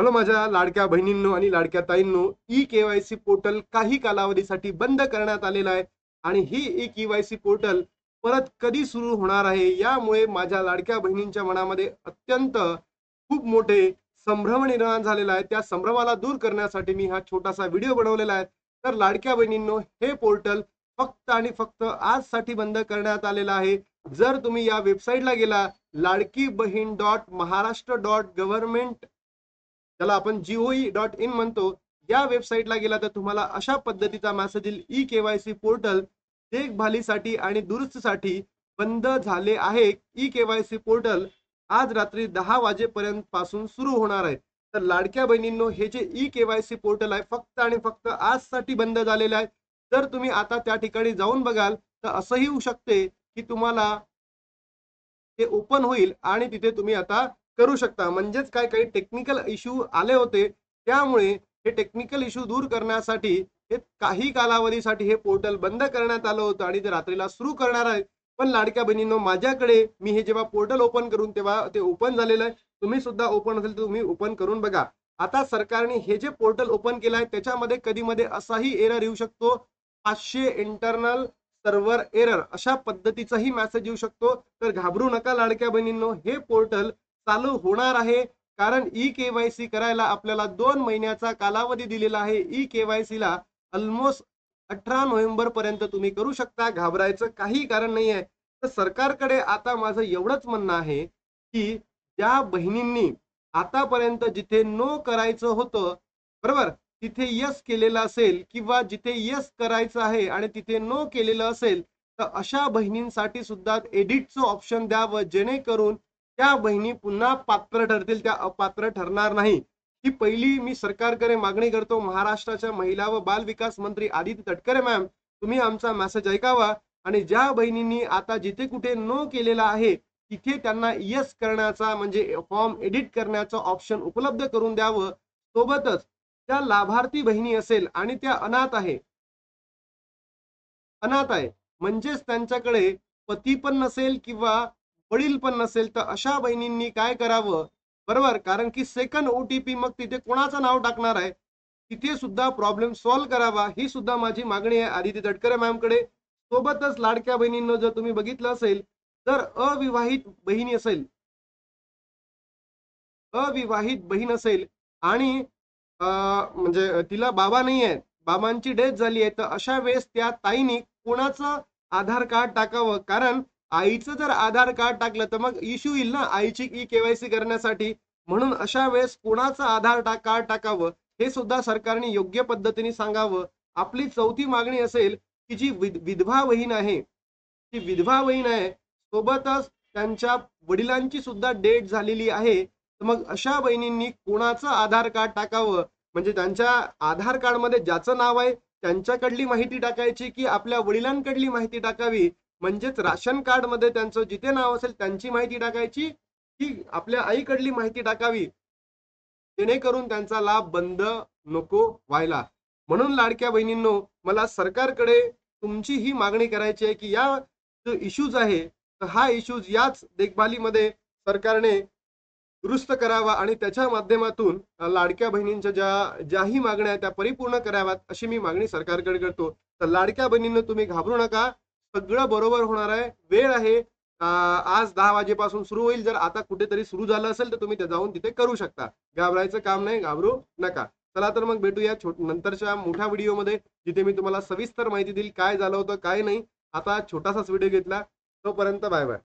Hello माझ्या लाडक्या बहिणींनो आणि लाडक्या ताईंनो, ई-केवायसी पोर्टल काही कालावधीसाठी बंद करण्यात आलेलं आहे आणि ही ई-केवायसी पोर्टल परत कधी सुरू होणार आहे, यामुळे माझ्या लाडक्या बहिणींच्या मनामध्ये अत्यंत खूप मोठे संभ्रम निर्माण झालेला आहे. त्या संभ्रमाला दूर करण्यासाठी मी हा छोटासा व्हिडिओ बनवलेला आहे. तर लाडक्या बहिणींनो, हे पोर्टल फक्त आणि फक्त आजसाठी बंद करण्यात आलेलं आहे. जर तुम्ही या वेबसाईटला गेला, ladkibahin.maharashtra.government, त्याला आपण GOE.in म्हणतो, या वेबसाईटला गेला तर तुम्हाला अशा पद्धतीचा मेसेज येईल, ई-केवायसी पोर्टल देखभालीसाठी आणि दुरुस्तीसाठी बंद झाले आहे. ई-केवायसी पोर्टल आज रात्री 10 वाजेपर्यंत पासून सुरू होणार आहे. तर लाडक्या बहिणींनो, हे जे ई-केवायसी पोर्टल आहे फक्त आणि फक्त आजसाठी बंद झालेलं आहे. जर तुम्ही आता त्या ठिकाणी जाऊन बघाल तर असंही होऊ शकते की तुम्हाला ते ओपन होईल आणि तिथे तुम्ही आता करू शकता. म्हणजेच काय, काही टेक्निकल इश्यू आले होते, त्यामुळे हे टेक्निकल इश्यू दूर करण्यासाठी हे काही कालावधीसाठी हे पोर्टल बंद करण्यात आलं होतं आणि ते रात्रीला सुरू करणार आहे. पण लाडक्या बहिणींनो, माझ्याकडे मी हे जेव्हा पोर्टल ओपन करून तेव्हा ते ओपन झालेलं आहे. तुम्ही सुद्धा ओपन असेल तर तुम्ही ओपन करून बघा. आता सरकारने हे जे पोर्टल ओपन केलं आहे त्याच्यामध्ये कधी-मध्ये असाही एरर येऊ शकतो, 500 इंटरनल सर्व्हर एरर अशा पद्धतीचाही मेसेज येऊ शकतो. तर घाबरू नका लाडक्या बहिणींनो, हे पोर्टल चालू होणार आहे. कारण ई-केवायसी करायला आपल्याला 2 महिन्याचा कालावधी दिलेला आहे. ई-केवायसीला ऑलमोस्ट 18 नोव्हेंबर पर्यंत तुम्ही करू शकता. घाबरायचं काही कारण नाही आहे. तर सरकारकडे आता माझं एवढंच म्हणणं आहे, की ज्या बहिणींनी आतापर्यंत जिथे नो करायचं होतं, बरोबर? तिथे येस केलेलं असेल किंवा जिथे येस करायचं आहे आणि तिथे नो केलेलं असेल, तर अशा बहिणींसाठी सुद्धा एडिटचं ऑप्शन द्यावं, जेणेकरून त्या बहिणी पुन्हा पात्र ठरतील, त्या अपात्र ठरणार नाही. ही पहिली मी सरकारकडे मागणी करतो. महाराष्ट्राच्या महिला व बाल विकास मंत्री आदिती तटकरे मॅम, तुम्ही आमचा मेसेज ऐकावा आणि ज्या बहिणींनी आता जिथे कुठे नो केलेला आहे, तिथे त्यांना येस करण्याचा म्हणजे फॉर्म एडिट करण्याचा ऑप्शन उपलब्ध करून द्यावं. सोबतच त्या लाभार्थी बहिणी असेल आणि त्या अनाथ आहे म्हणजेच त्यांच्याकडे पती पण नसेल किंवा वडील पण नसेल, तर अशा बहिणींनी काय करावं, बरोबर? कारण की सेकंड OTP मग तिथे कोणाचं नाव टाकणार आहे, तिथे सुद्धा प्रॉब्लेम सॉल्व्ह करावा, ही सुद्धा माझी मागणी आहे आदिती तटकरे मॅमकडे. सोबतच लाडक्या बहिणींनो, जर तुम्ही बघितलं असेल, तर अविवाहित बहीण असेल आणि म्हणजे तिला बाबा नाही आहेत, बाबांची डेथ झाली आहे, तर अशा वेळेस त्या ताईनी कोणाचं आधार कार्ड टाकावं? कारण आईचं जर आधार कार्ड टाकलं तर मग इश्यू येईल ना आईची ई-केवायसी करण्यासाठी. म्हणून अशा वेळेस कोणाचं आधार कार्ड टाकावं हे सुद्धा सरकारने योग्य पद्धतीने सांगावं. आपली चौथी मागणी असेल, की जी विधवा बहीण आहे, ती विधवा बहीण आहे, सोबतच त्यांच्या वडिलांची सुद्धा डेथ झालेली आहे, तर मग अशा बहिणींनी कोणाचं आधार कार्ड टाकावं? म्हणजे त्यांच्या आधार कार्डमध्ये ज्याचं नाव आहे त्यांच्याकडली माहिती टाकायची की आपल्या वडिलांकडली माहिती टाकावी? म्हणजेच राशन कार्डमध्ये त्यांचं जिथे नाव असेल त्यांची माहिती टाकायची की आपल्या आईकडली माहिती टाकावी, जेणेकरून त्यांचा लाभ बंद नको व्हायला. म्हणून लाडक्या बहिणींनो, मला सरकारकडे तुमची ही मागणी करायची आहे की या जो इश्यूज आहे, तर हा इश्यूज याच देखभालीमध्ये सरकारने दुरुस्त करावा आणि त्याच्या माध्यमातून लाडक्या बहिणींच्या ज्याही मागण्या आहेत त्या परिपूर्ण कराव्यात, अशी मी मागणी सरकारकडे करतो. तर लाडक्या बहिणींनो, तुम्ही घाबरू नका, सगळं बरोबर होणार आहे. वेळ आहे, आज 10 वाजेपासून सुरू होईल. जर आता कुठेतरी सुरू झालं असेल तर तुम्ही ते जाऊन तिथे करू शकता. घाबरायचं काम नाही, घाबरू नका. चला तर मग भेटूया नंतरच्या मोठ्या व्हिडिओमध्ये, जिथे मी तुम्हाला सविस्तर माहिती देईल काय झालं होतं काय नाही. आता छोटासाच व्हिडिओ घेतला. तोपर्यंत बाय बाय.